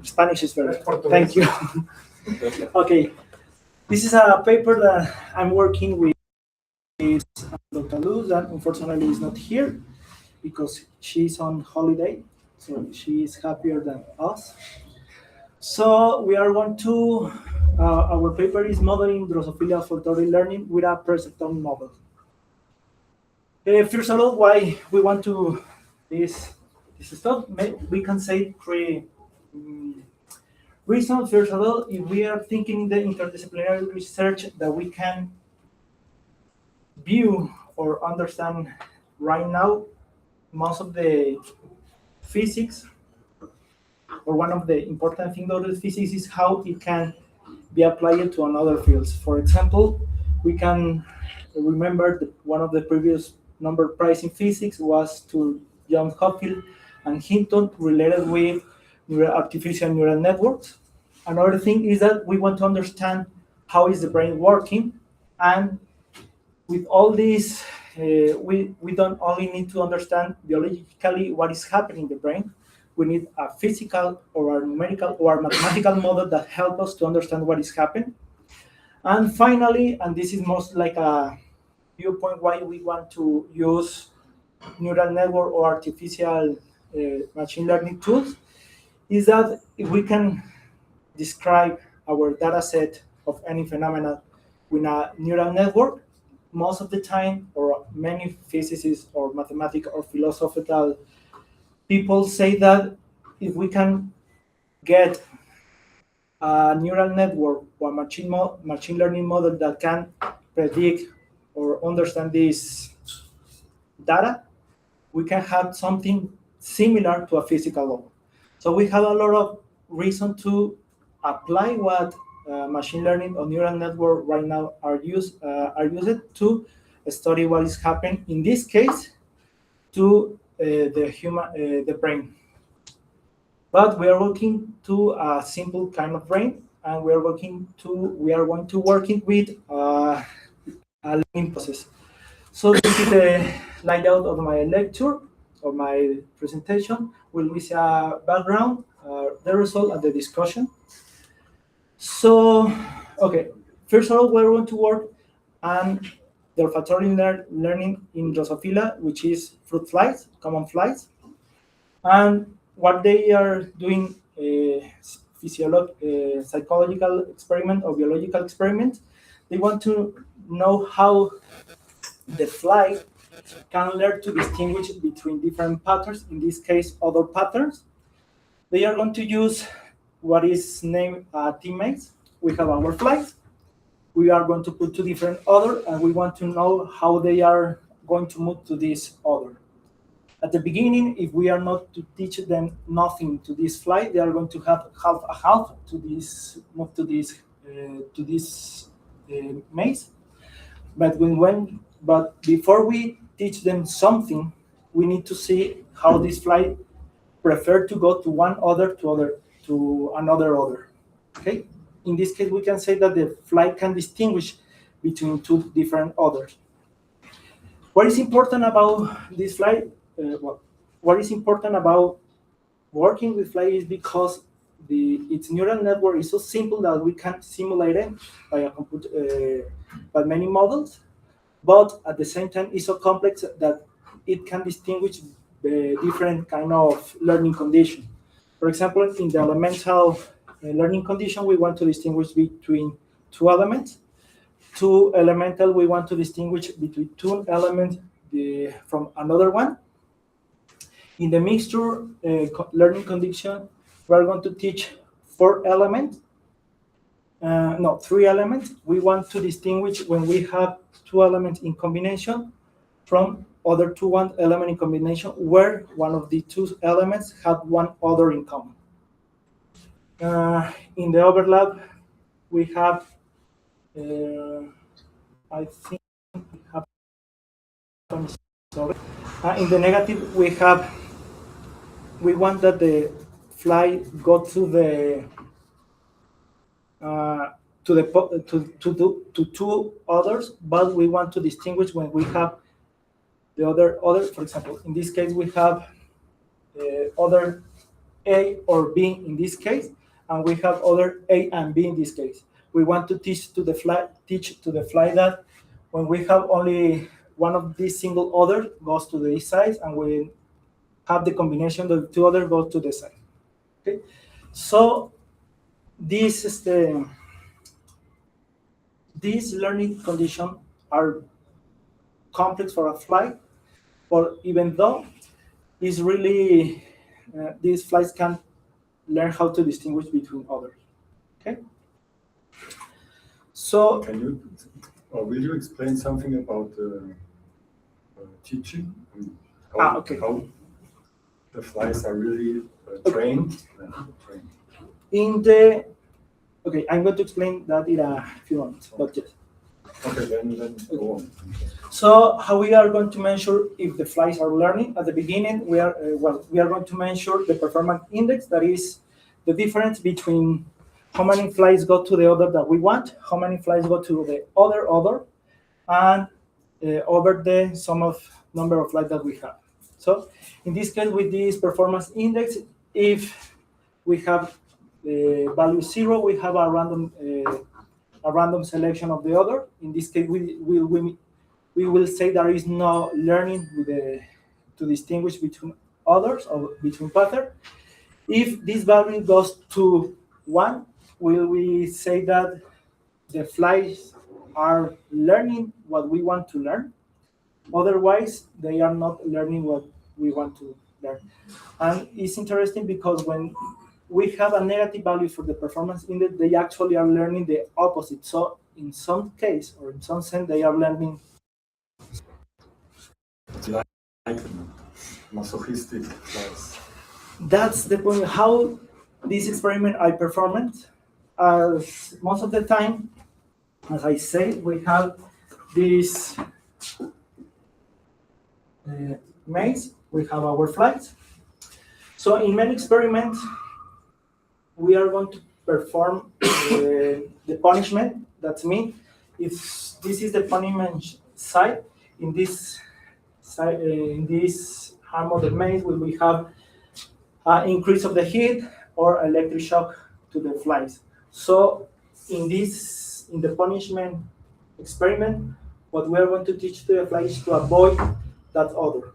Spanish is better. Thank you. Okay, this is a paper that I'm working with Dr. Luz, that unfortunately is not here because she's on holiday, so she is happier than us. So we are going to, our paper is modeling Drosophilia Olfactory learning with a perceptron model. First of all, why we want to this stuff? We can say three reasons. First of all, if we are thinking the interdisciplinary research that we can view or understand right now, most of the physics, or one of the important things about physics is how it can be applied to another fields. For example, we can remember that one of the previous Nobel Prize in physics was to John Hopfield and Hinton related with artificial neural networks. Another thing is that we want to understand how is the brain working, and with all this, we don't only need to understand biologically what is happening in the brain. We need a physical or a numerical or a mathematical model that help us to understand what is happening. And finally, and this is most like a viewpoint why we want to use neural network or artificial machine learning tools, is that if we can describe our data set of any phenomena with a neural network, most of the time, or many physicists or mathematical or philosophical people say that if we can get a neural network or machine learning model that can predict or understand this data, we can have something similar to a physical law. So we have a lot of reason to apply what machine learning or neural network right now are used to study what is happening, in this case, to the brain. But we are working to a simple kind of brain, and we are going to working with a learning process. So this is the layout of my lecture, of my presentation. We see a background, the result, and the discussion. So, okay, first of all, we're going to work on the olfactory learning in Drosophilia, which is fruit flies, common flies. And what they are doing, psychological experiment or biological experiment, they want to know how the fly can learn to distinguish between different patterns, in this case, other patterns. They are going to use what is named teammates. We have our flies. We are going to put two different other, and we want to know how they are going to move to this other. At the beginning, if we are not to teach them nothing to this fly, they are going to have half to this move to this maze. But before we teach them something, we need to see how this fly prefer to go to another other. Okay. In this case, we can say that the fly can distinguish between two different others. What is important about this fly? What is important about working with fly is because its neural network is so simple that we can simulate it by a computer, by many models, but at the same time it's so complex that it can distinguish the different kind of learning condition. For example, in the elemental learning condition, we want to distinguish between two elements. Two elemental, we want to distinguish between two elements from another one. In the mixture learning condition, we're going to teach three elements. We want to distinguish when we have two elements in combination from other two element in combination where one of the two elements have one other in common. In the overlap, we have, I think we have, in the negative, we want that the fly go to two others, but we want to distinguish when we have the other. For example, in this case, we have other A or B in this case, and we have other A and B in this case. We want to teach to the fly that when we have only one of these single order goes to the side, and we have the combination of the two other go to the side. Okay, so this is these learning conditions are complex for a fly, but even though it's really these flies can learn how to distinguish between others. Okay, so Can you, or will you explain something about teaching? Okay. How the flies are really trained? In the okay, I'm going to explain that in a few moments, but yes. Okay, then go on. So how we are going to measure if the flies are learning? At the beginning, we are going to measure the performance index. That is the difference between how many flies go to the order that we want, how many flies go to the other order, and over the sum of number of flies that we have. So in this case, with this performance index, if we have the value 0, we have a random selection of the order. In this case, we will say there is no learning to distinguish between others or between patterns. If this value goes to 1, will we say that the flies are learning what we want to learn? Otherwise, they are not learning what we want to learn. And it's interesting because when we have a negative value for the performance index, they actually are learning the opposite. So in some case, or in some sense, they are learning. It's like masochistic flies. That's the point. How this experiment I performed. As most of the time, as I say, we have this maze. We have our flights. So in many experiments, we are going to perform the punishment. That's mean if this is the punishment side, in this side, in this arm of the maze, we have increase of the heat or electric shock to the flies. So in the punishment experiment, what we are going to teach to the flies to avoid that odor.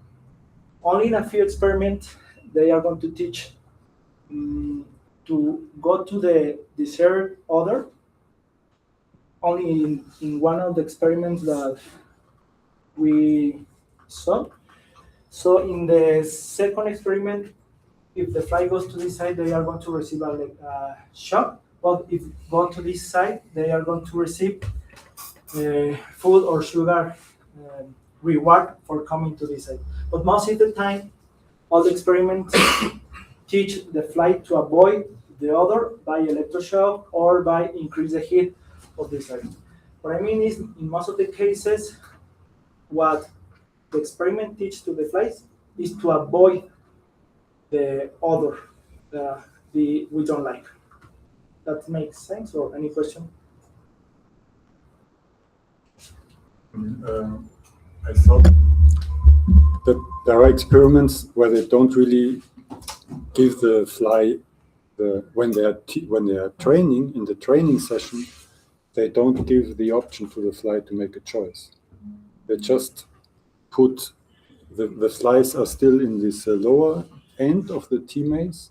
Only in a few experiments, they are going to teach to go to the desired odor. Only in one of the experiments that we saw. So in the second experiment, if the fly goes to this side, they are going to receive a shock. But if go to this side, they are going to receive food or sugar reward for coming to this side. But most of the time, all the experiments teach the fly to avoid the odor by electroshock or by increase the heat of the side. What I mean is, in most of the cases, what the experiment teaches to the flies is to avoid the odor that we don't like. That makes sense, or any question? I thought that there are experiments where they don't really give the fly when they are training in the training session, they don't give the option to the fly to make a choice. They just put the flies are still in this lower end of the T maze,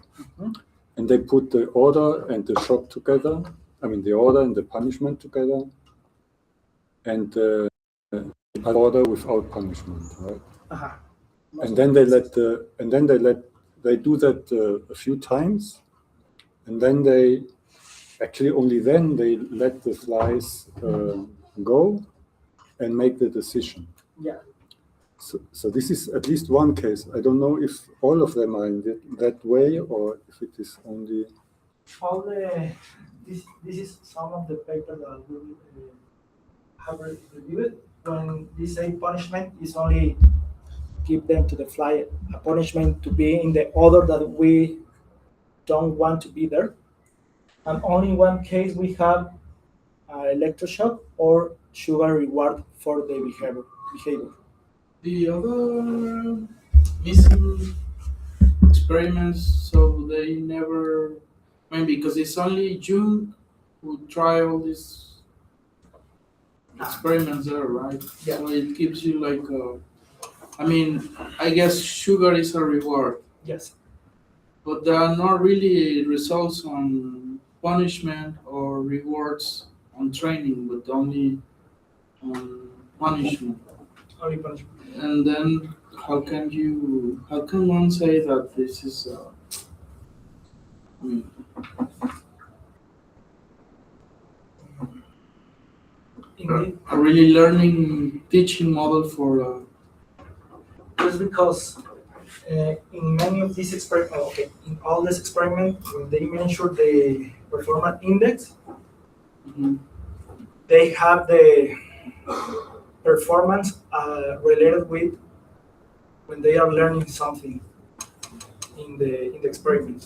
and they put the order and the shock together. I mean, the order and the punishment together, and order without punishment, right? Uh-huh. And then they do that a few times, and then they actually only then they let the flies go and make the decision. Yeah. So this is at least one case. I don't know if all of them are in that way or if it is only. This is some of the paper that we have reviewed. When they say punishment is only give them to the fly a punishment to be in the order that we don't want to be there. And only in one case we have electroshock or sugar reward for the behavior. The other missing experiments, so they never. I mean, because it's only June who try all these experiments there, right? Yeah. So it gives you like I mean, I guess sugar is a reward, Yes. but there are not really results on punishment or rewards on training, but only on punishment. Only punishment. And then how can one say that this is I mean, Indeed. a really learning teaching model for Just because in many of these experiments, in all these experiments, when they measure the performance index, mhm. they have the performance related with when they are learning something in the experiment.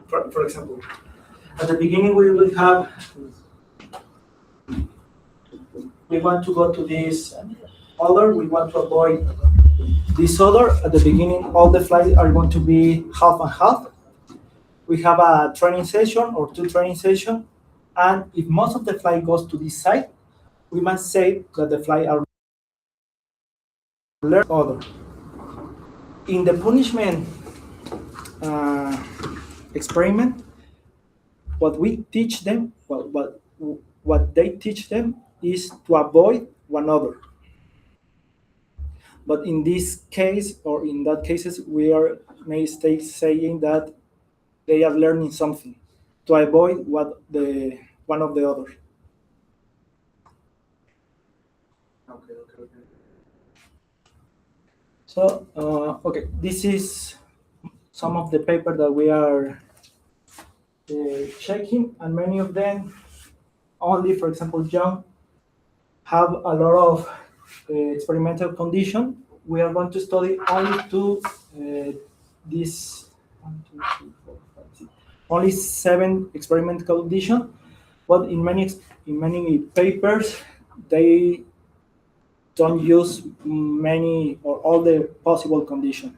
For example, at the beginning we will have, we want to go to this odor, we want to avoid this odor. At the beginning, all the flights are going to be half and half. We have a training session or two training sessions, and if most of the flight goes to this side, we must say that the flight are learn odor. In the punishment experiment, what we teach them, what they teach them is to avoid one another. But in this case, or in that cases, we are may stay saying that they are learning something to avoid what the one of the other. Okay. So, this is some of the paper that we are checking, and many of them only, for example, young, have a lot of experimental condition. We are going to study only this 1, 2, 3, 4, 5, 6, only 7 experimental condition, but in many papers they don't use many or all the possible conditions.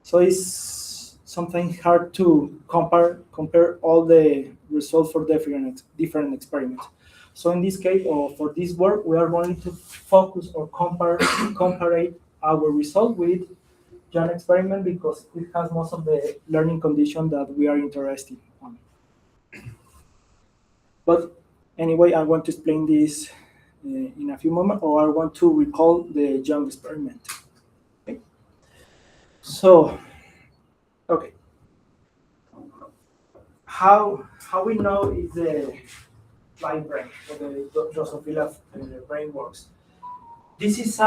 So it's something hard to compare all the results for different experiments. So in this case, or for this work, we are going to focus or compare our result with John experiment because it has most of the learning conditions that we are interested on. But anyway, I want to explain this in a few moments, or I want to recall the Young experiment. Okay. So, okay, how we know if the fly brain or the Drosophilia brain works? This is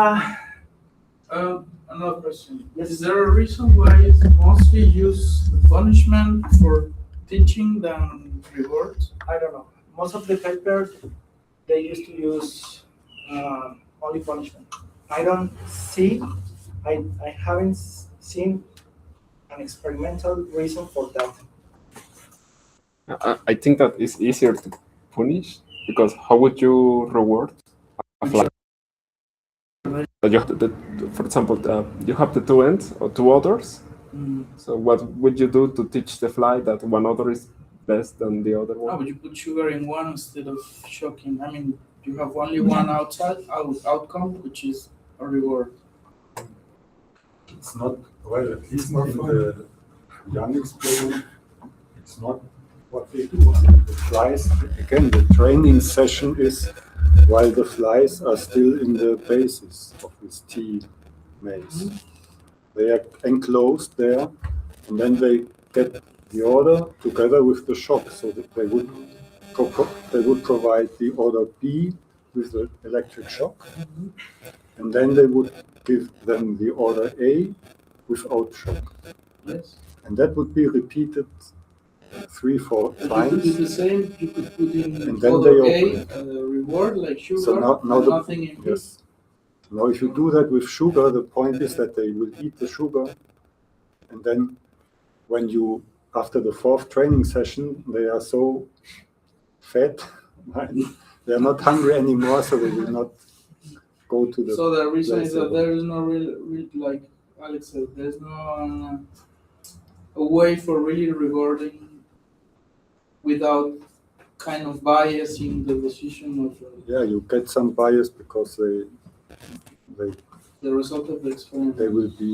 Another question. Yes. Is there a reason why it's mostly use punishment for teaching than rewards? I don't know. Most of the papers they used to use only punishment. I don't see. I haven't seen an experimental reason for that. I think that it's easier to punish because how would you reward a fly? That you have for example, you have the two ends or two others. So what would you do to teach the fly that one other is best than the other one? Oh, but you put sugar in one instead of shocking. I mean, you have only one outcome, which is a reward. It's not, well, at least not in the young experiment, it's not what they do. The flies, again, the training session is while the flies are still in the basis of this T maze. They are enclosed there, and then they get the order together with the shock, so that they would provide the order B with the electric shock, and then they would give them the order A without shock. Yes. And that would be repeated 3-4 You could do times. the same. You could put in And then order they A reward like sugar, So now and nothing in B. yes. Now, if you do that with sugar, the point is that they will eat the sugar, and then when you, after the 4th training session, they are so fat, they are not hungry anymore, so they will not go to the. So the reason is that placebo. there is no real like Alex said, there's no a way for really rewarding without kind of biasing the decision of Yeah, you get some bias because they the result of the experiment. they will be.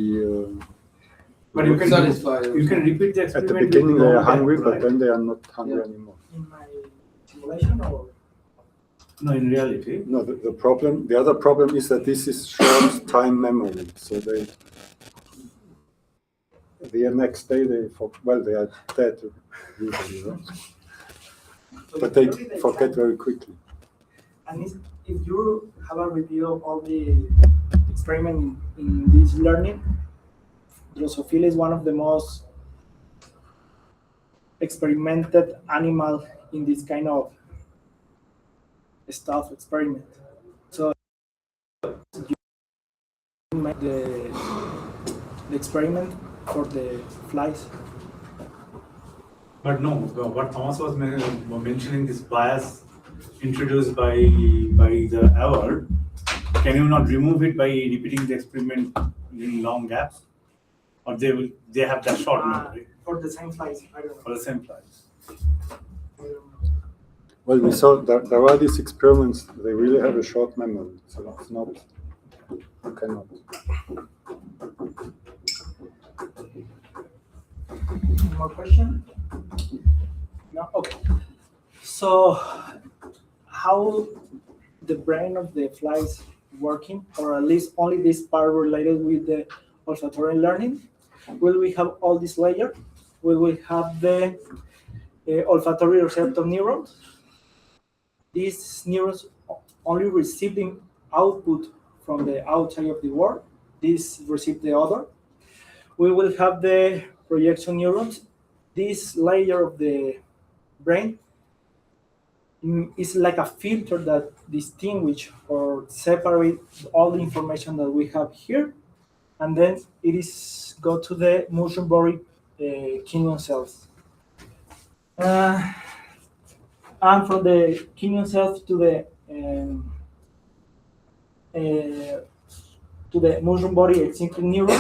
But you can satisfied. You can repeat the At the experiment. beginning with they are long gap, hungry, but right? then they are not hungry Yeah. anymore. In my simulation, or No, in reality. No, the other problem is that this is short time memory. So the next day they are dead usually, right? so But they usually forget can- very quickly. And if you have a review of all the experiment in this learning, Drosophilia is one of the most experimented animal in this kind of stuff experiment. So you make the experiment for the flies. But no, what Thomas was mentioning, this bias introduced by the award, can you not remove it by repeating the experiment in long gaps? Or they have that short memory For the same flies, I don't know. for the same flies? I don't know. Well, we saw that there are these experiments. They really have a short memory, so it's not. You cannot. Any more question? No? Okay. So, how the brain of the flies working, or at least only this part related with the olfactory learning? Will we have all this layer? Will we have the olfactory receptor neurons? These neurons only receiving output from the outside of the world. These receive the odor. We will have the projection neurons. This layer of the brain is like a filter that distinguish or separate all the information that we have here, and then it is go to the mushroom body kinyon cells. And from the kinyon cells to the mushroom body excited neuron,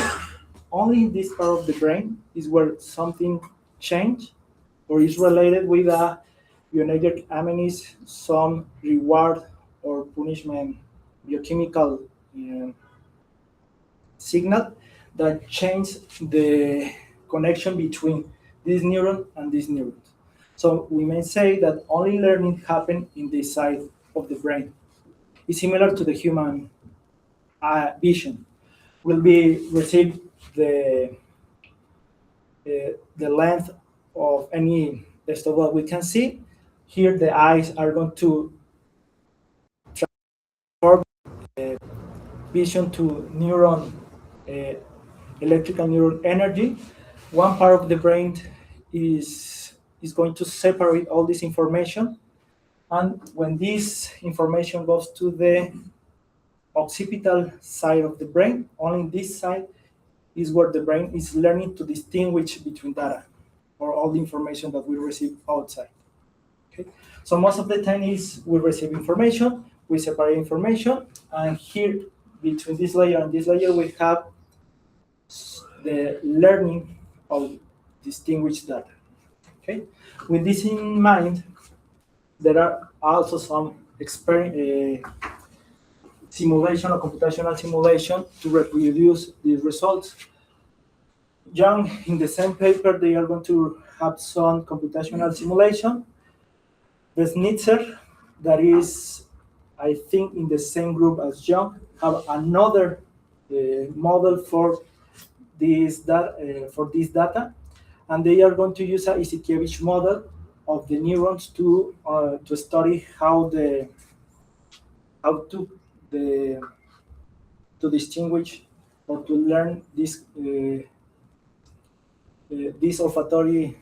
only in this part of the brain is where something changed or is related with a bioenergetic amines, some reward or punishment biochemical signal that change the connection between this neuron and this neuron. So we may say that only learning happens in this side of the brain. It's similar to the human vision. Will be receive the length of any stuff that we can see. Here the eyes are going to transform vision to neuron, electrical neuron energy. One part of the brain is going to separate all this information, and when this information goes to the occipital side of the brain, only this side is where the brain is learning to distinguish between data or all the information that we receive outside. Okay, so most of the time is we receive information, we separate information, and here between this layer and this layer we have the learning of distinguished data. Okay, with this in mind, there are also some simulation or computational simulation to reproduce these results. Young, in the same paper, they are going to have some computational simulation. The Snitzer, that is, I think, in the same group as Young, have another model for this data, and they are going to use a Isikievich model of the neurons to study how to distinguish or to learn this olfactory,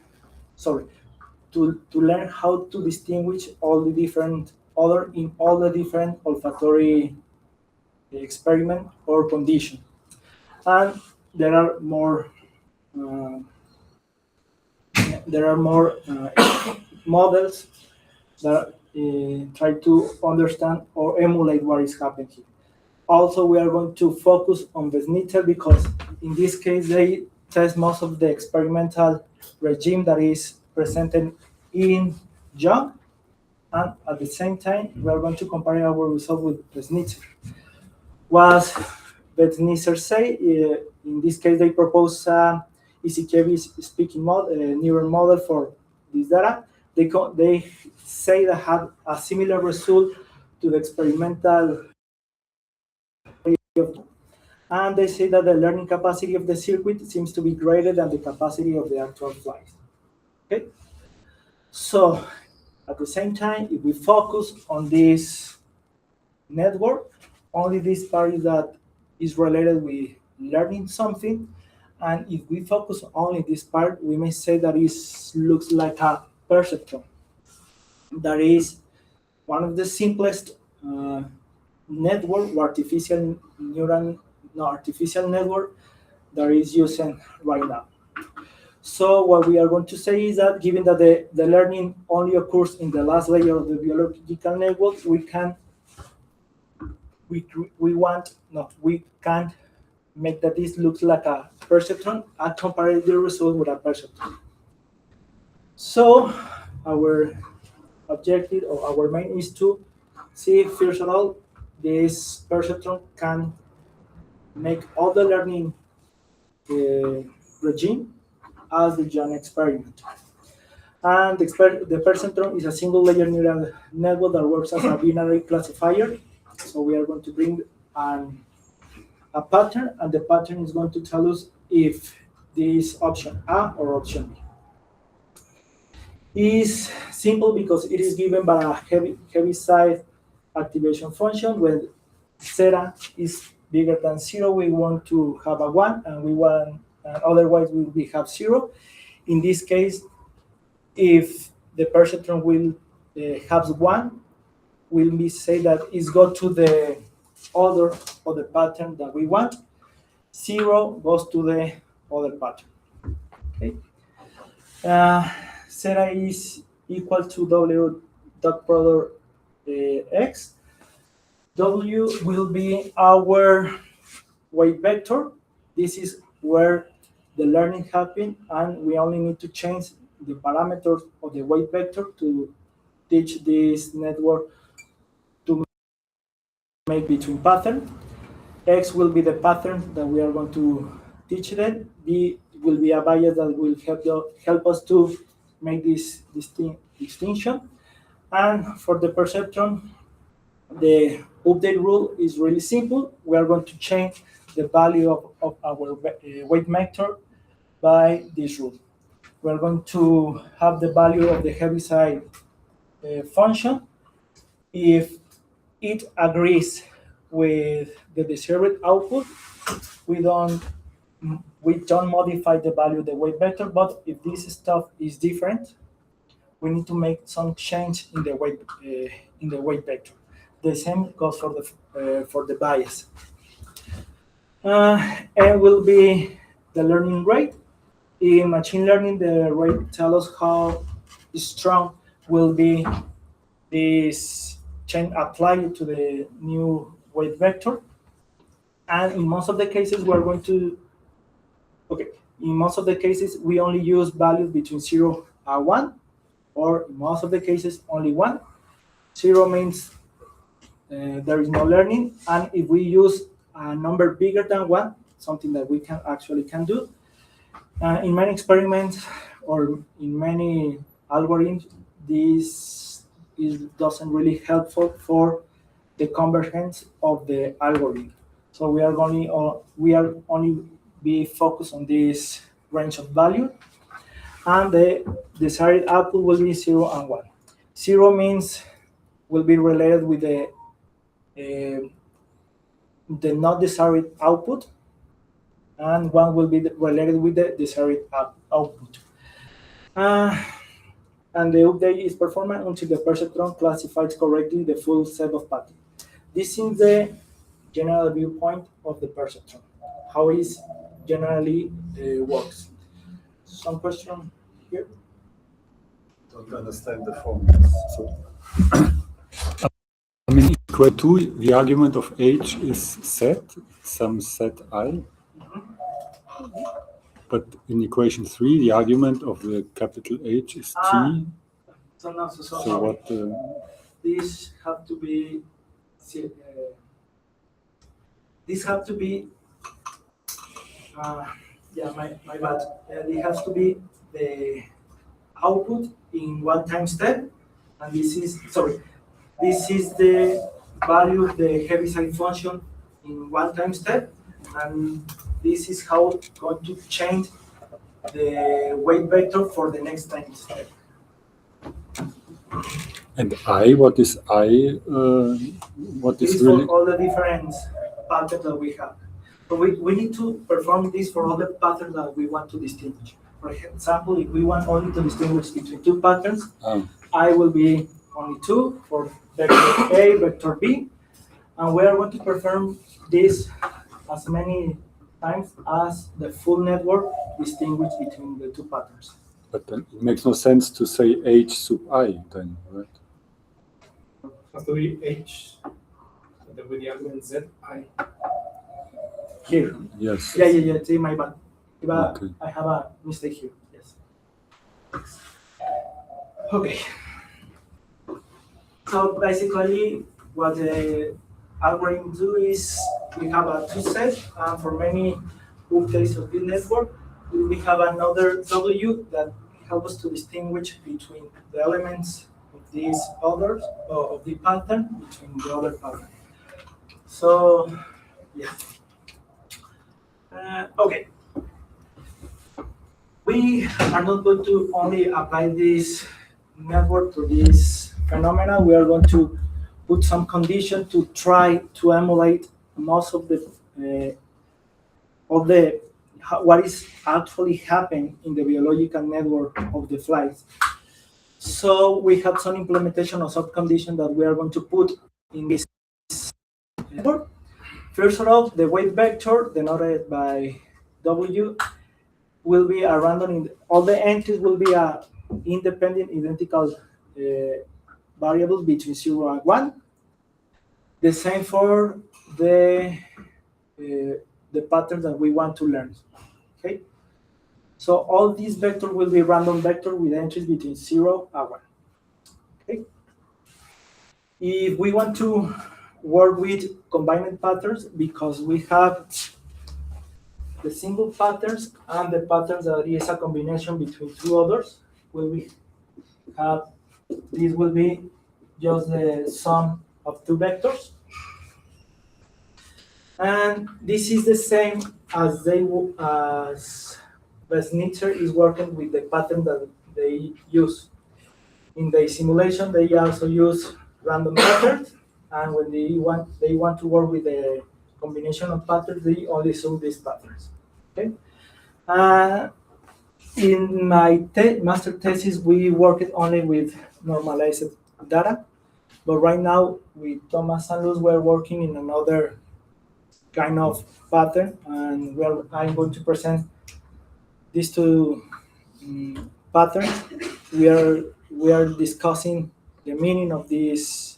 to learn how to distinguish all the different odor in all the different olfactory experiment or condition. And there are more models that try to understand or emulate what is happening here. Also, we are going to focus on the Snitzer because in this case they test most of the experimental regime that is presented in Young, and at the same time, we are going to compare our result with Besnitzer. What Besnitzer say, in this case, they propose ECKV speaking model, neural model for this data. They say that have a similar result to the experimental, and they say that the learning capacity of the circuit seems to be greater than the capacity of the actual flight. Okay, so at the same time, if we focus on this network, only this part that is related with learning something, and if we focus only this part, we may say that it looks like a perceptron. That is one of the simplest network, artificial network that is using right now. So what we are going to say is that given that the learning only occurs in the last layer of the biological network, we can make that this looks like a perceptron and compare the result with a perceptron. So our objective or our main is to see if, first of all, this perceptron can make all the learning regime as the Young experiment. And the perceptron is a single layer neural network that works as a binary classifier. So we are going to bring a pattern, and the pattern is going to tell us if this option A or option B. Is simple because it is given by a heaviside activation function. When zeta is bigger than 0, we want to have a 1, and otherwise we have 0. In this case, if the perceptron will have 1, will be say that it's go to the order of the pattern that we want. 0 goes to the other pattern. Okay. Zeta is equal to W dot product X. W will be our weight vector. This is where the learning happens, and we only need to change the parameters of the weight vector to teach this network to make between pattern. X will be the pattern that we are going to teach them. B will be a bias that will help us to make this distinction. And for the perceptron, the update rule is really simple. We are going to change the value of our weight vector by this rule. We are going to have the value of the heaviside function. If it agrees with the desired output, we don't modify the value of the weight vector. But if this stuff is different, we need to make some change in the weight vector. The same goes for the bias. And will be the learning rate. In machine learning, the rate tells us how strong will be this chain applied to the new weight vector. And in most of the cases, in most of the cases, we only use values between 0 and 1, or in most of the cases, only 1. 0 means there is no learning, and if we use a number bigger than 1, something that we can do, in many experiments or in many algorithms, this doesn't really helpful for the convergence of the algorithm. So we are only be focused on this range of value, and the desired output will be 0 and 1. 0 means will be related with the not desired output, and 1 will be related with the desired output. And the update is performed until the perceptron classifies correctly the full set of patterns. This is the general viewpoint of the perceptron, how it generally works. Some question here? Don't understand the formula. So, I mean, equal to the argument of H is set, some set I. But in equation 3, the argument of the capital H is T. So now, so So sorry. what? This have to be. This have to be. Yeah, my bad. It has to be the output in one time step, and this is sorry. This is the value of the Heaviside function in one time step, and this is how it's going to change the weight vector for the next time step. And I, what is I? What This is is for really? all the different patterns that we have. So we need to perform this for all the patterns that we want to distinguish. For example, if we want only to distinguish between two patterns, I will be only 2 for vector A, vector B, and we are going to perform this as many times as the full network distinguish between the two patterns. But then it makes no sense to say H sub I then, right? Has to be H with the argument Z, I. Here. Yes. Yeah, it's my bad. Okay. I have a mistake here. Yes. Okay. So basically, what the algorithm do is we have a two set, and for many updates of the network, we have another W that helps us to distinguish between the elements of these others, of the pattern, between the other pattern. So, yeah. Okay. We are not going to only apply this network to this phenomena. We are going to put some condition to try to emulate most of the what is actually happening in the biological network of the flies. So we have some implementation of some condition that we are going to put in this network. First of all, the weight vector denoted by W will be a random. All the entries will be a independent identical variables between 0 and 1. The same for the pattern that we want to learn. Okay. So all these vectors will be random vector with entries between 0 and 1. Okay. If we want to work with combined patterns, because we have the single patterns and the patterns that is a combination between two others, we have this will be just the sum of two vectors, and this is the same as Besnitzer is working with the pattern that they use in the simulation. They also use random patterns, and when they want to work with the combination of patterns, they only assume these patterns. Okay. In my master thesis, we worked only with normalized data, but right now with Thomas Sanluz, we're working in another kind of pattern, and I'm going to present these two patterns. We are discussing the meaning of these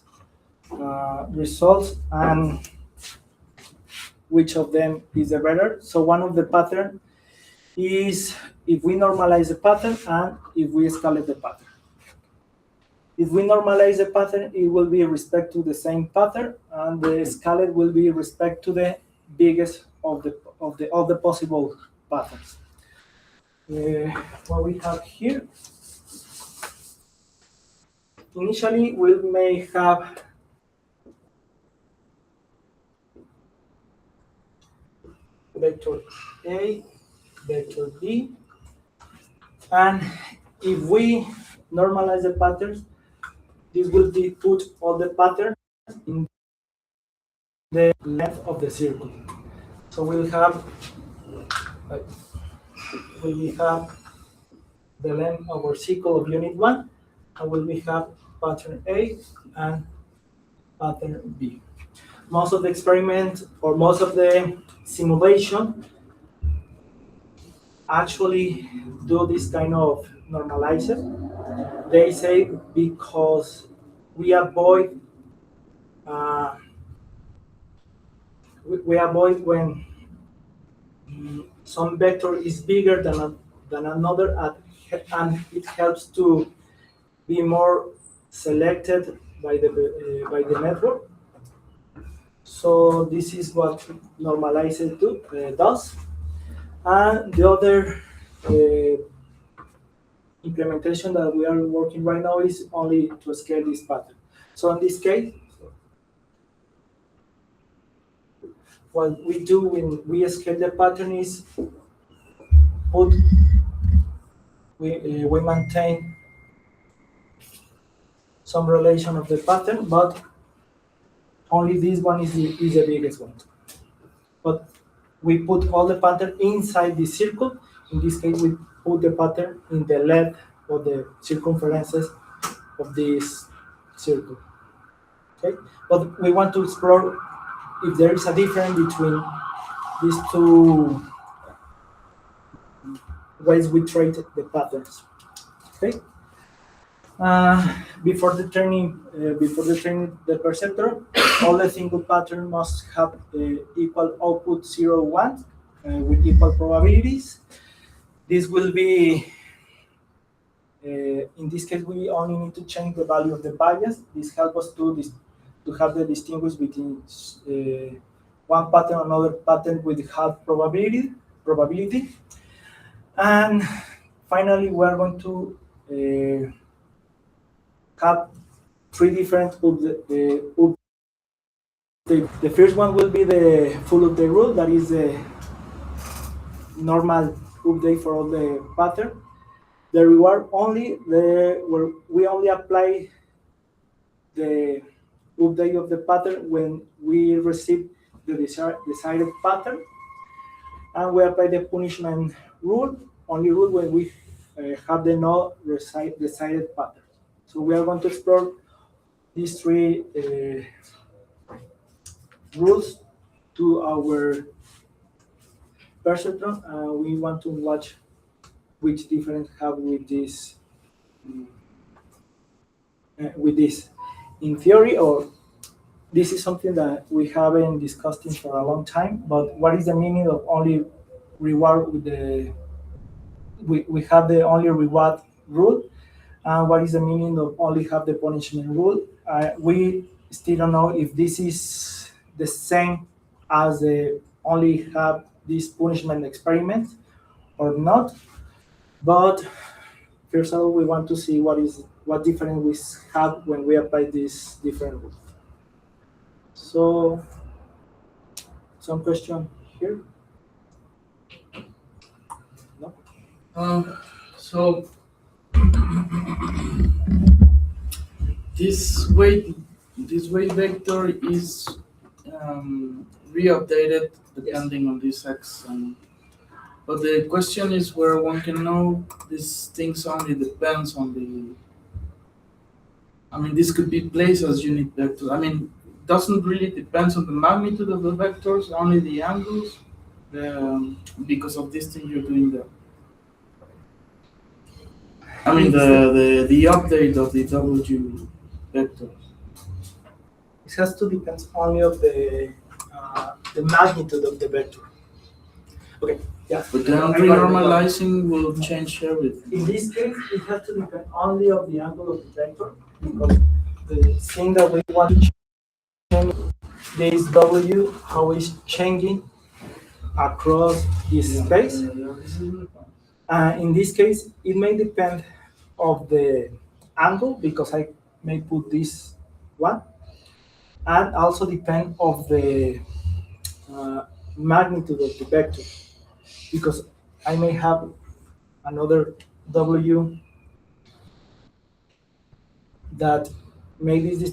results and which of them is the better. So one of the pattern is if we normalize the pattern and if we escalate the pattern. If we normalize the pattern, it will be respect to the same pattern, and the escalate will be respect to the biggest of the possible patterns. What we have here, initially we may have vector A, vector B, and if we normalize the patterns, this will be put all the patterns in the length of the circle. So we'll have the length of our circle of unit 1, and we have pattern A and pattern B. Most of the experiment or most of the simulation actually do this kind of normalization. They say because we avoid we avoid when some vector is bigger than another, and it helps to be more selected by the network. So this is what normalized does. And the other implementation that we are working right now is only to scale this pattern. So in this case, what we do when we scale the pattern is we maintain some relation of the pattern, but only this one is the biggest one. But we put all the pattern inside the circle. In this case, we put the pattern in the length or the circumferences of this circle. Okay, but we want to explore if there is a difference between these two ways we treat the patterns. Okay. Before the training the perceptron, all the single pattern must have equal output 0, 1 with equal probabilities. This will be, in this case, we only need to change the value of the bias. This helps us to have the distinguish between one pattern and another pattern with half probability. And finally, we are going to have three different updates. The first one will be the full update rule, that is the normal update for all the pattern. The reward only where we only apply the update of the pattern when we receive the desired pattern, and we apply the punishment rule when we have the no decided pattern. So we are going to explore these three rules to our perceptron, and we want to watch which difference have with this. In theory, or this is something that we haven't discussed in for a long time, but what is the meaning of only reward with the we have the only reward rule, and what is the meaning of only have the punishment rule? We still don't know if this is the same as the only have this punishment experiment or not, but first of all, we want to see what difference we have when we apply these different rules. So, some question here? No? So this weight vector is re-updated depending on this x, but the question is where one can know these things only depends on the. I mean, this could be placed as unit vectors. I mean, it doesn't really depends on the magnitude of the vectors, only the angles, because of this thing you're doing there. I mean, the update of the W vector. It has to depend only of the magnitude of the vector. Okay, yeah. But then renormalizing will change everything. In this case, it has to depend only of the angle of the vector, because the thing that we want to change this W, how it's changing across this space. In this case, it may depend of the angle, because I may put this one, and also depend of the magnitude of the vector, because I may have another W that make this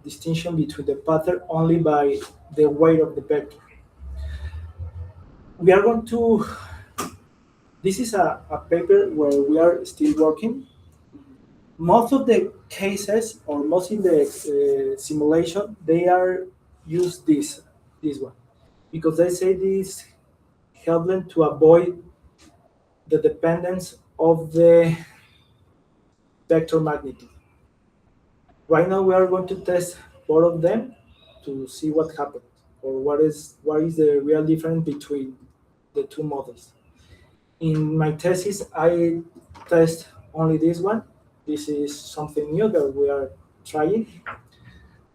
distinction between the pattern only by the weight of the vector. We are going to, this is a paper where we are still working. Most of the cases, or most in the simulation, they are use this one, because they say this help them to avoid the dependence of the vector magnitude. Right now, we are going to test both of them to see what happens, or what is the real difference between the two models. In my thesis, I test only this one. This is something new that we are trying,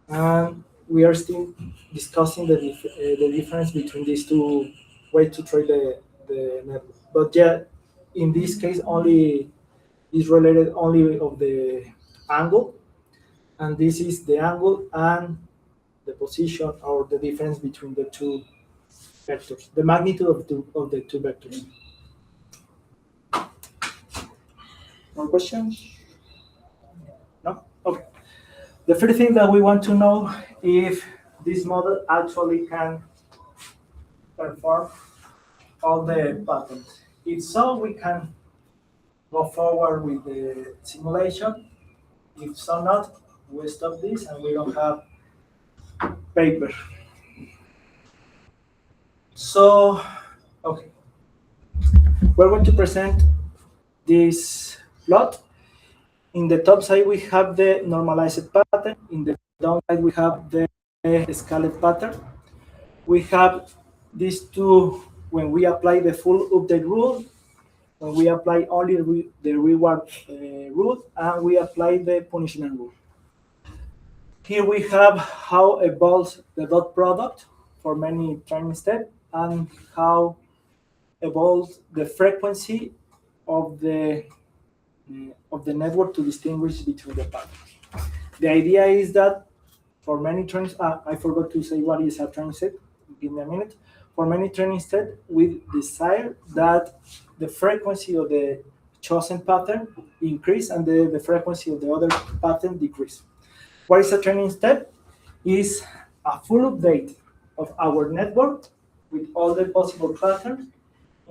and we are still discussing the difference between these two ways to train the network. But yeah, in this case, only is related only of the angle, and this is the angle and the position or the difference between the two vectors, the magnitude of the two vectors. More questions? No? Okay. The first thing that we want to know if this model actually can perform all the patterns. If so, we can go forward with the simulation. If so not, we stop this and we don't have paper. So, okay. We're going to present this plot. In the top side, we have the normalized pattern. In the down side, we have the scaled pattern. We have these two when we apply the full update rule, when we apply only the reward rule, and we apply the punishment rule. Here we have how evolves the dot product for many training steps and how evolves the frequency of the network to distinguish between the patterns. The idea is that for many training, I forgot to say what is a training set. Give me a minute. For many training sets, we desire that the frequency of the chosen pattern increase and the frequency of the other pattern decrease. What is a training step? Is a full update of our network with all the possible patterns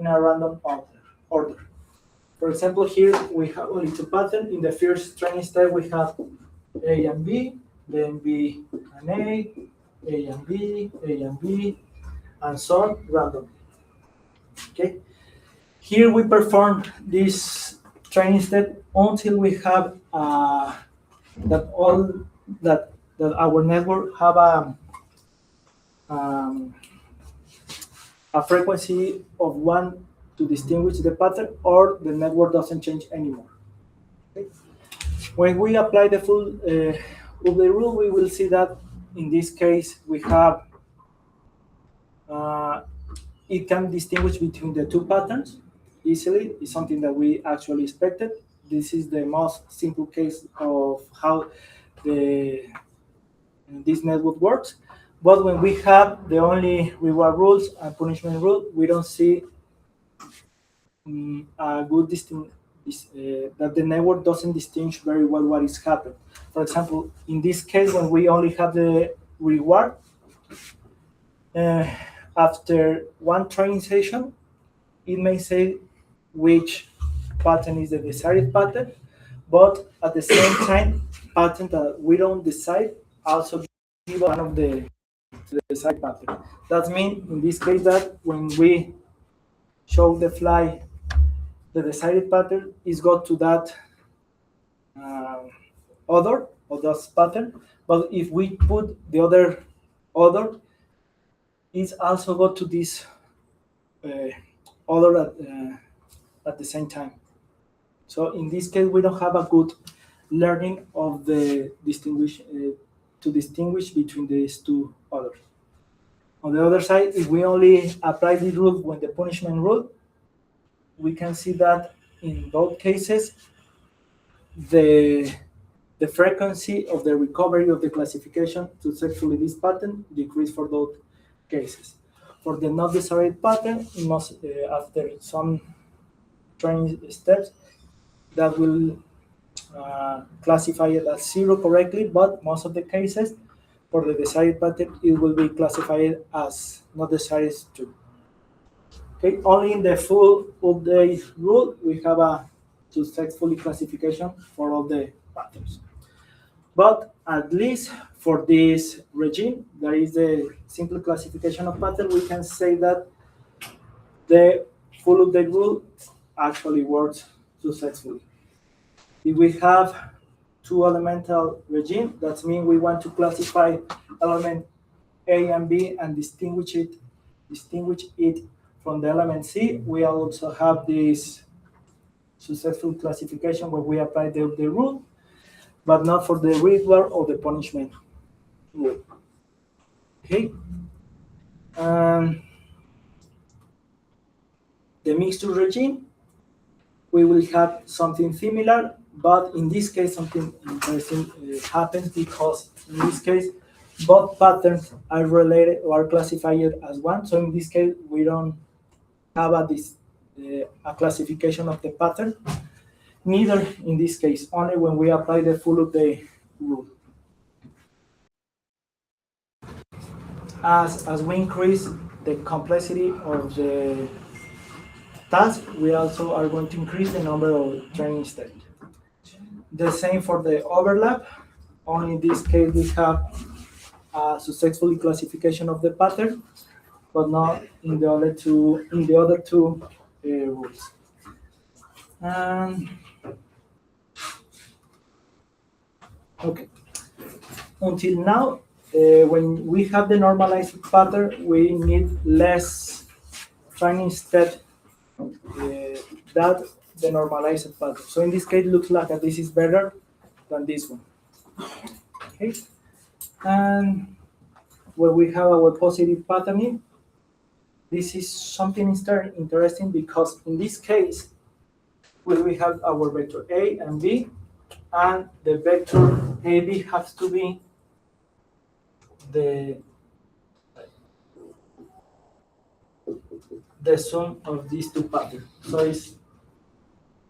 in a random order. For example, here we have only two patterns. In the first training step, we have A and B, then B and A and B, A and B, and so on randomly. Okay. Here we perform this training step until we have that our network have a frequency of 1 to distinguish the pattern, or the network doesn't change anymore. Okay. When we apply the full update rule, we will see that in this case we have it can distinguish between the two patterns easily. It's something that we actually expected. This is the most simple case of how this network works. But when we have the only reward rules and punishment rule, we don't see a good that the network doesn't distinguish very well what is happening. For example, in this case, when we only have the reward, after one training session, it may say which pattern is the desired pattern, but at the same time, pattern that we don't decide also give one of the desired pattern. That means in this case that when we show the fly the desired pattern is go to that other or that pattern, but if we put the other, it's also go to this other at the same time. So in this case, we don't have a good learning of the to distinguish between these two others. On the other side, if we only apply the rule when the punishment rule, we can see that in both cases, the frequency of the recovery of the classification to successfully this pattern decrease for both cases. For the not desired pattern, it must, after some training steps, that will classify it as 0 correctly, but most of the cases, for the desired pattern, it will be classified as not desired 2. Okay, only in the full update rule, we have a successful classification for all the patterns. But at least for this regime, there is the simple classification of pattern. We can say that the full update rule actually works successfully. If we have two elemental regime, that means we want to classify element A and B and distinguish it from the element C, we also have this successful classification where we apply the rule, but not for the reward or the punishment rule. Okay. The mixture regime, we will have something similar, but in this case, something interesting happens, because in this case, both patterns are related or are classified as one. So in this case, we don't have a classification of the pattern. Neither in this case, only when we apply the full of the rule. As we increase the complexity of the task, we also are going to increase the number of training steps. The same for the overlap. Only in this case, we have a successful classification of the pattern, but not in the other two rules. Okay. Until now, when we have the normalized pattern, we need less training step that the normalized pattern. So in this case, it looks like this is better than this one. Okay. And when we have our positive patterning, this is something interesting, because in this case, when we have our vector A and B, and the vector AB has to be the sum of these two patterns. So it's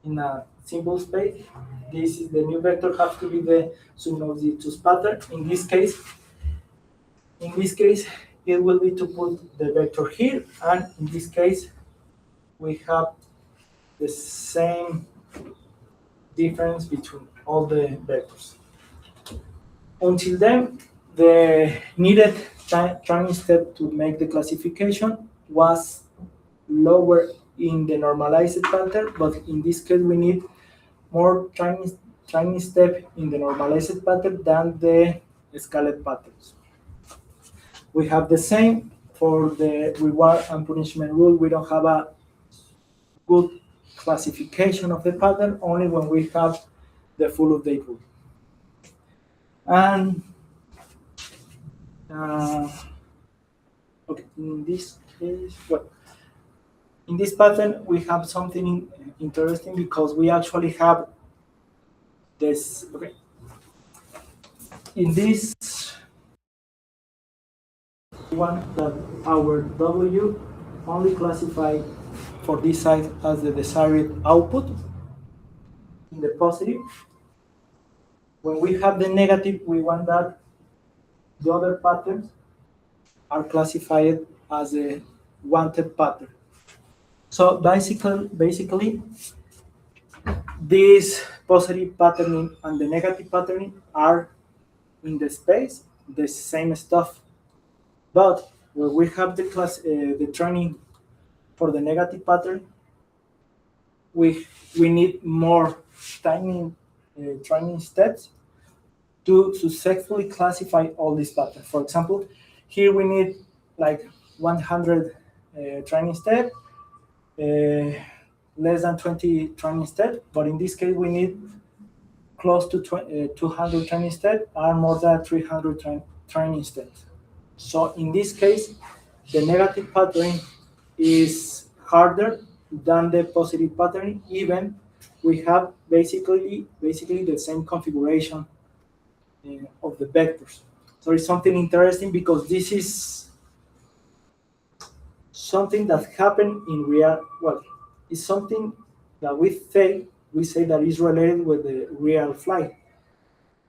in a simple space. This is the new vector has to be the sum of these two patterns. In this case, it will be to put the vector here, and in this case, we have the same difference between all the vectors. Until then, the needed training step to make the classification was lower in the normalized pattern, but in this case, we need more training step in the normalized pattern than the scaled patterns. We have the same for the reward and punishment rule. We don't have a good classification of the pattern, only when we have the full update rule. And okay, in this case, in this pattern, we have something interesting, because we actually have this. Okay, in this one, that our W only classified for this side as the desired output in the positive. When we have the negative, we want that the other patterns are classified as a wanted pattern. So basically, this positive patterning and the negative patterning are in the space, the same stuff. But when we have the training for the negative pattern, we need more training steps to successfully classify all these patterns. For example, here we need like 100 training steps, less than 20 training steps, but in this case we need close to 200 training steps and more than 300 training steps. So in this case, the negative patterning is harder than the positive patterning, even we have basically the same configuration of the vectors. So it's something interesting, because this is something that happened in real. Well, it's something that we say that is related with the real flight.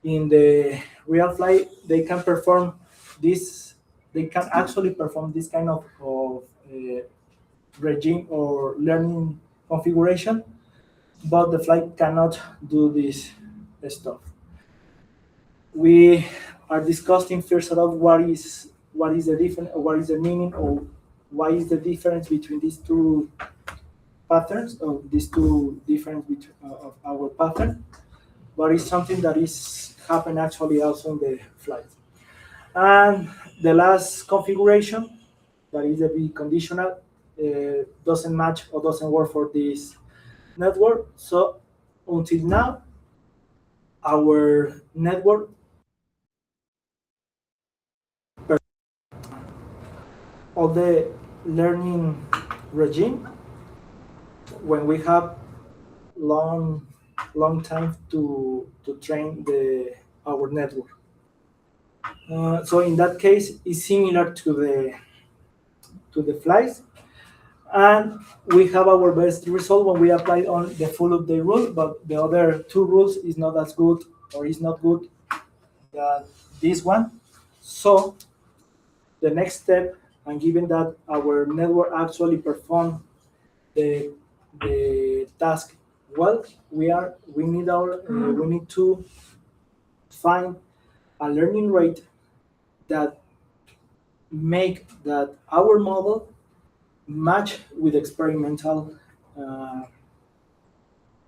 In the real flight, they can perform this. They can actually perform this kind of regime or learning configuration, but the flight cannot do this stuff. We are discussing first of all what is the difference, or what is the meaning, or why is the difference between these two patterns, or these two difference between of our pattern. But it's something that is happen actually also in the flight. And the last configuration, that is the B conditional, doesn't match or doesn't work for this network. So until now, our network of the learning regime, when we have long time to train our network. So in that case, it's similar to the flies, and we have our best result when we apply on the full update rule, but the other two rules is not as good or is not good than this one. So the next step, and given that our network actually perform the task well, we need to find a learning rate that make that our model match with experimental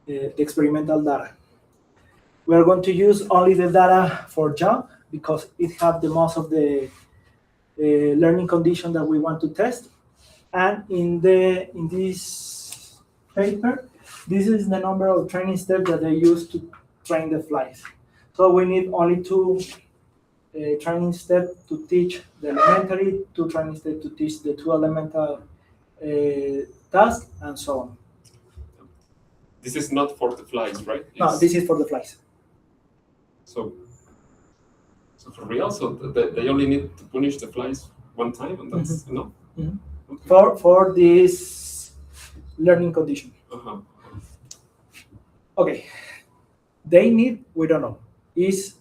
the experimental data. We are going to use only the data for jump because it have the most of the learning condition that we want to test. And in this paper, this is the number of training steps that they use to train the flies. So we need only two training steps to teach the elementary, two training steps to teach the two elemental tasks, and so on. This is not for the flies, right? No, this is for the flies. So for real, so they only need to punish the flies one time, and that's enough. Mm-hmm. Okay. For this learning condition. Okay, they need, we don't know, is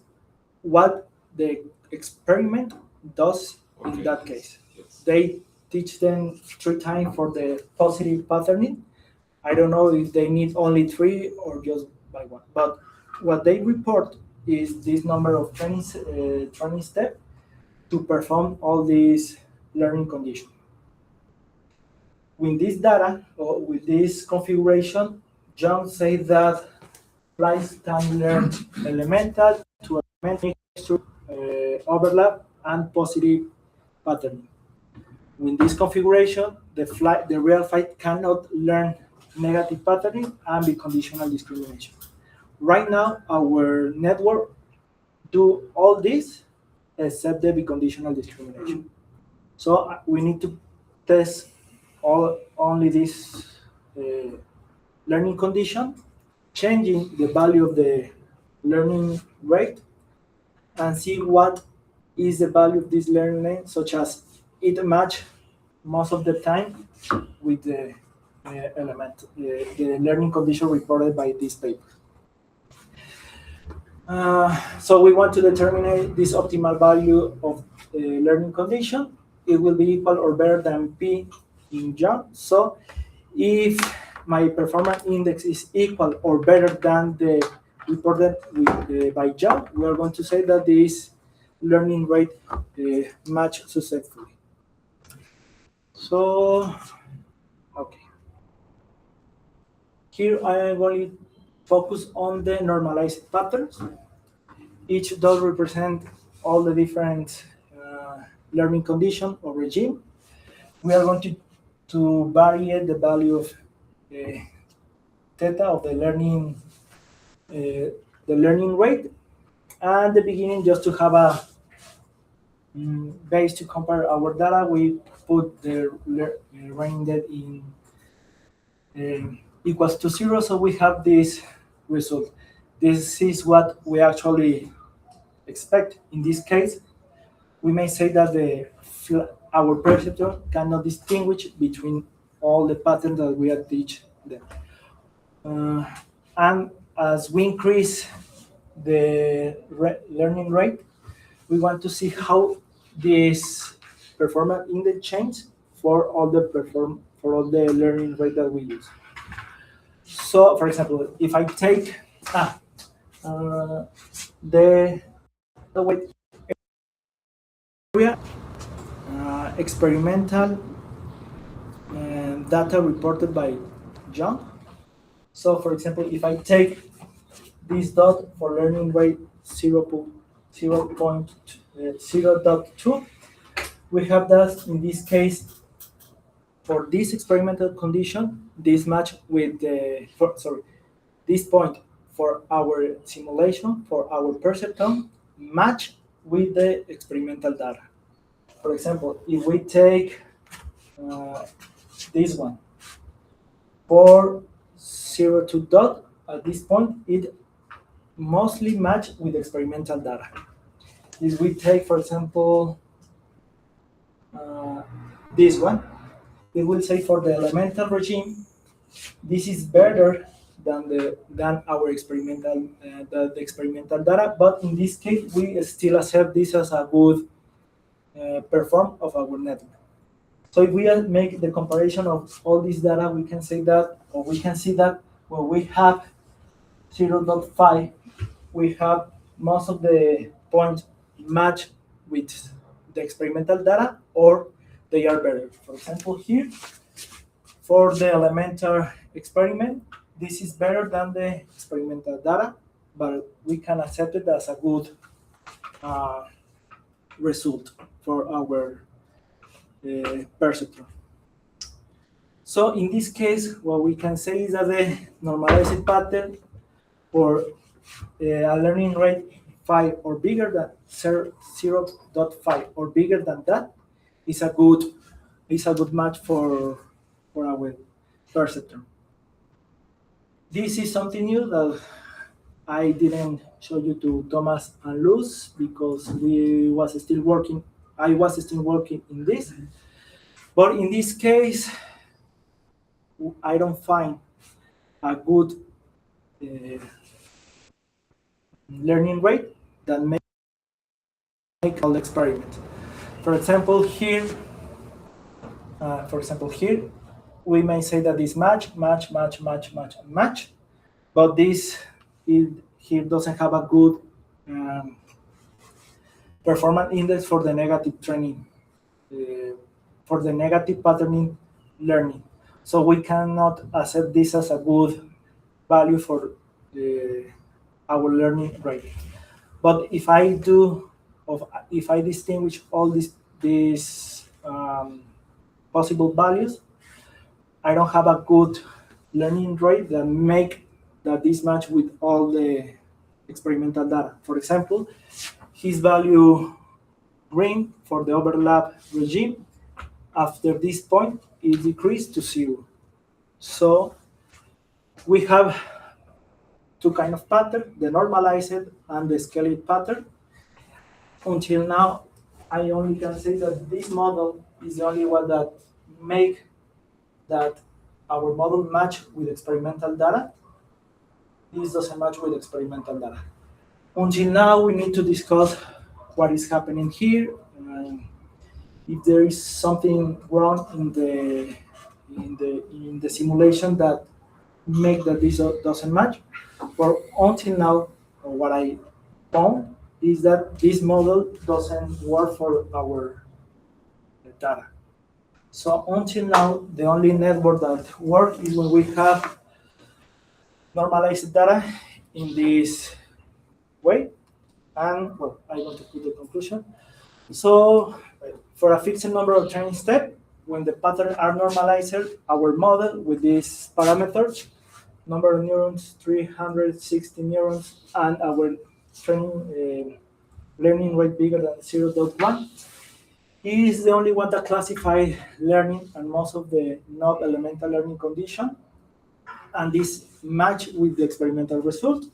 what the experiment does in that case. Yes. They teach them 3 times for the positive patterning. I don't know if they need only 3 or just by 1, but what they report is this number of training steps to perform all these learning conditions. With this data, or with this configuration, John said that flies can learn elemental to elemental mixture, overlap, and positive patterning. With this configuration, the real fly cannot learn negative patterning and biconditional discrimination. Right now, our network do all this except the biconditional discrimination. So we need to test only this learning condition, changing the value of the learning rate, and see what is the value of this learning rate, such as it match most of the time with the the learning condition reported by this paper. So we want to determine this optimal value of the learning condition. It will be equal or better than P in John. So if my performance index is equal or better than the reported by John, we are going to say that this learning rate match successfully. So, okay. Here I am going to focus on the normalized patterns. Each does represent all the different learning condition or regime. We are going to vary the value of theta of the learning rate, and the beginning, just to have a base to compare our data, we put the range in equals to 0, so we have this result. This is what we actually expect. In this case, we may say that our perceptron cannot distinguish between all the patterns that we are teaching them. And as we increase the learning rate, we want to see how this performance index change for all the learning rate that we use. So, for example, if I take the weight area, experimental data reported by John. So, for example, if I take this dot for learning rate 0.2, we have that in this case for this experimental condition, this match with the, this point for our simulation, for our perceptron, match with the experimental data. For example, if we take this one, for 0 to dot, at this point, it mostly match with experimental data. If we take, for example, this one, it will say for the elemental regime, this is better than our experimental the experimental data, but in this case, we still accept this as a good perform of our network. So if we make the comparison of all this data, we can say that, or we can see that when we have 0.5, we have most of the points match with the experimental data, or they are better. For example, here, for the elemental experiment, this is better than the experimental data, but we can accept it as a good result for our perceptron. So in this case, what we can say is that the normalized pattern for a learning rate 5 or bigger than 0.5 or bigger than that is a good match for our perceptron. This is something new that I didn't show you to Thomas and Luz because I was still working in this. But in this case, I don't find a good learning rate that make all experiment. For example, here, we may say that this match, but this here doesn't have a good performance index for the negative training, for the negative patterning learning. So we cannot accept this as a good value for our learning rate. But if I distinguish all these possible values, I don't have a good learning rate that make that this match with all the experimental data. For example, his value green for the overlap regime, after this point, is decreased to 0. So we have two kind of pattern, the normalized and the scaled pattern. Until now, I only can say that this model is the only one that make that our model match with experimental data. This doesn't match with experimental data. Until now, we need to discuss what is happening here, if there is something wrong in the simulation that make that this doesn't match. But until now, what I found is that this model doesn't work for our data. So until now, the only network that works is when we have normalized data in this way. And well, I want to put the conclusion. So for a fixed number of training steps, when the patterns are normalized, our model with these parameters, number of neurons, 360 neurons, and our training learning rate bigger than 0.1, is the only one that classifies learning and most of the not elemental learning condition, and this match with the experimental result.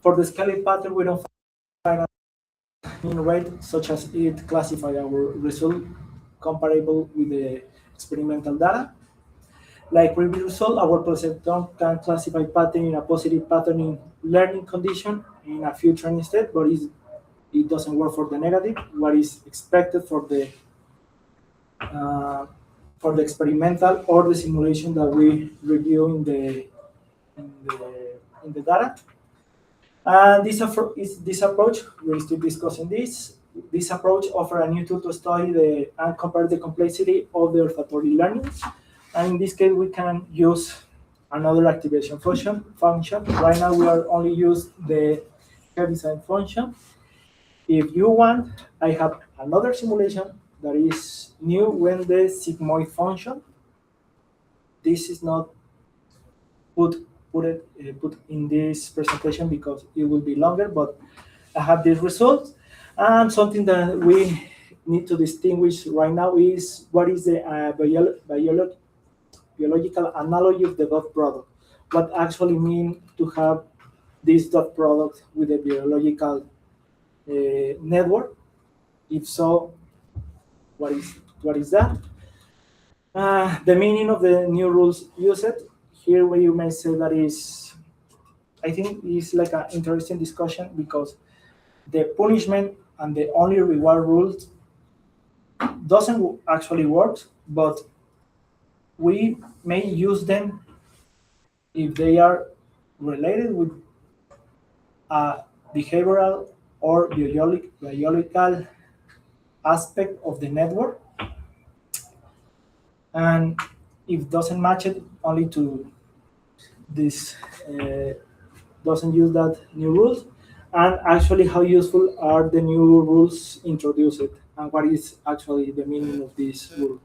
For the scaling pattern, we don't find a learning rate such as it classifies our result comparable with the experimental data. Like previous result, our perceptron can classify pattern in a positive patterning learning condition in a few training steps, but it doesn't work for the negative, what is expected for the experimental or the simulation that we review in the data. And this approach, we're still discussing this. This approach offers a new tool to study and compare the complexity of the olfactory learning. And in this case, we can use another activation function. Right now, we are only use the design function. If you want, I have another simulation that is new when the sigmoid function. this is not put in this presentation because it will be longer, but I have these results. And something that we need to distinguish right now is what is the biological analogy of the dot product. What actually mean to have this dot product with a biological network? If so, what is that? The meaning of the new rules used. Here where you may say that is, I think is like an interesting discussion because the punishment and the only reward rules doesn't actually work, but we may use them if they are related with a behavioral or biological aspect of the network, and if doesn't match it, only to this doesn't use that new rules. And actually, how useful are the new rules introduced, and what is actually the meaning of this rule?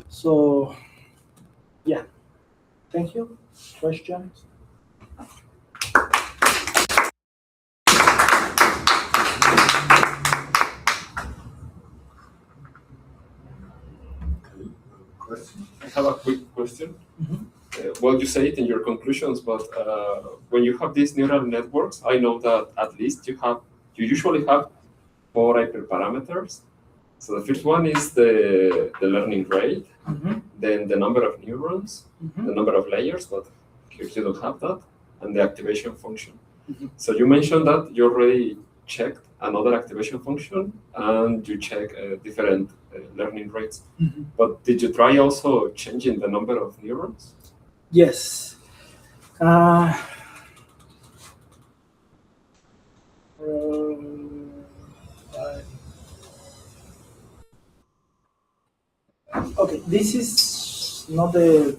So, yeah, thank you. Questions? Question? I have a quick question. Mhm. Well, you say it in your conclusions, but when you have these neural networks, I know that at least you usually have 4 hyperparameters. So the first one is the learning rate, Mhm. then the number of neurons, Mhm. the number of layers, but here you don't have that, and the activation function. Mhm. So you mentioned that you already checked another activation function and you check different learning rates. Mhm. But did you try also changing the number of neurons? Yes. Okay, this is not the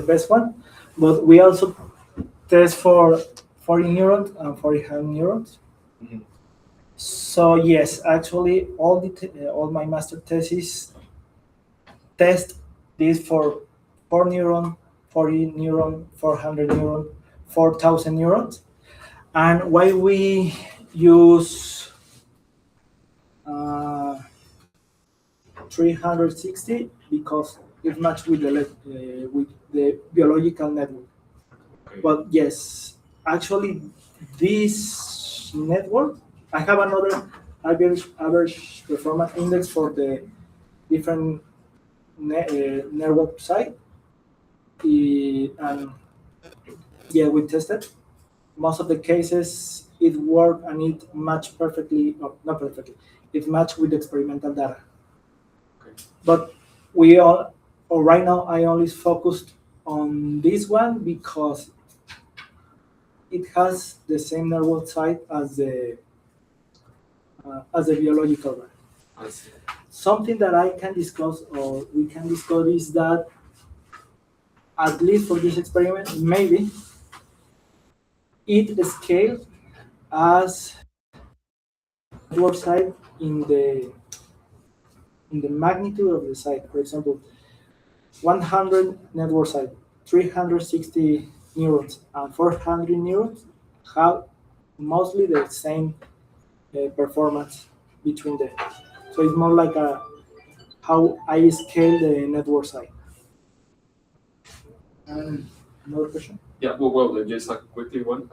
best one, but we also test for 40 neurons and 40 neurons. Mhm. So yes, actually, all my master thesis test this for 4 neuron, 40 neuron, 400 neuron, 4,000 neurons. And why we use 360, because it matches with the biological network. Okay. But yes, actually, this network, I have another average performance index for the different network site. And yeah, we tested. Most of the cases, it worked and it matched perfectly, or not perfectly, it matched with experimental data. Okay. But right now, I only focused on this one because it has the same network site as the biological one. I see. Something that I can discuss or we can discuss is that at least for this experiment, maybe it scales as network site in the magnitude of the site. For example, 100 network site, 360 neurons, and 400 neurons have mostly the same performance between them. So it's more like how I scale the network site. And another question? Yeah, well, just a quickly one.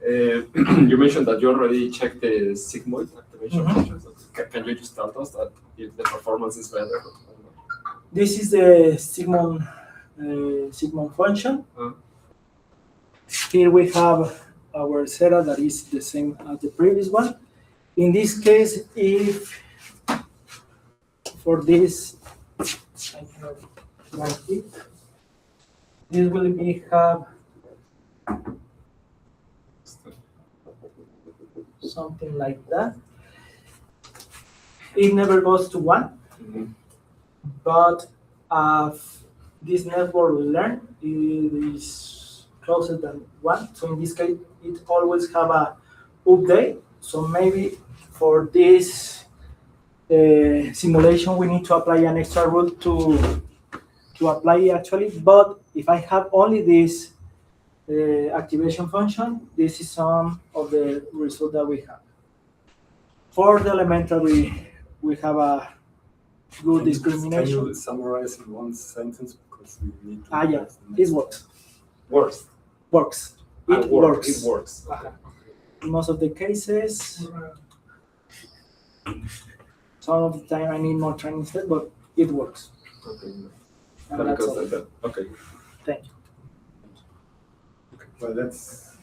You mentioned that you already checked the sigmoid activation Mhm. functions. Can you just tell us that if the performance is better? This is the Sigmund function. Here we have our setup that is the same as the previous one. In this case, if for this, I have like it, this will be have something like that. It never goes to 1, Mhm. but this network learn it is closer than 1. So in this case, it always have a update. So maybe for this simulation, we need to apply an extra rule to to apply it actually, but if I have only this activation function, this is some of the result that we have. For the elementary, we have a good discrimination. Can you summarize in one sentence because we need to. Yeah, it works. Works. Works. It works. It works. In most of the cases, some of the time I need more training instead, but it works. Okay. And that's all. Okay. Thank you. Well, that's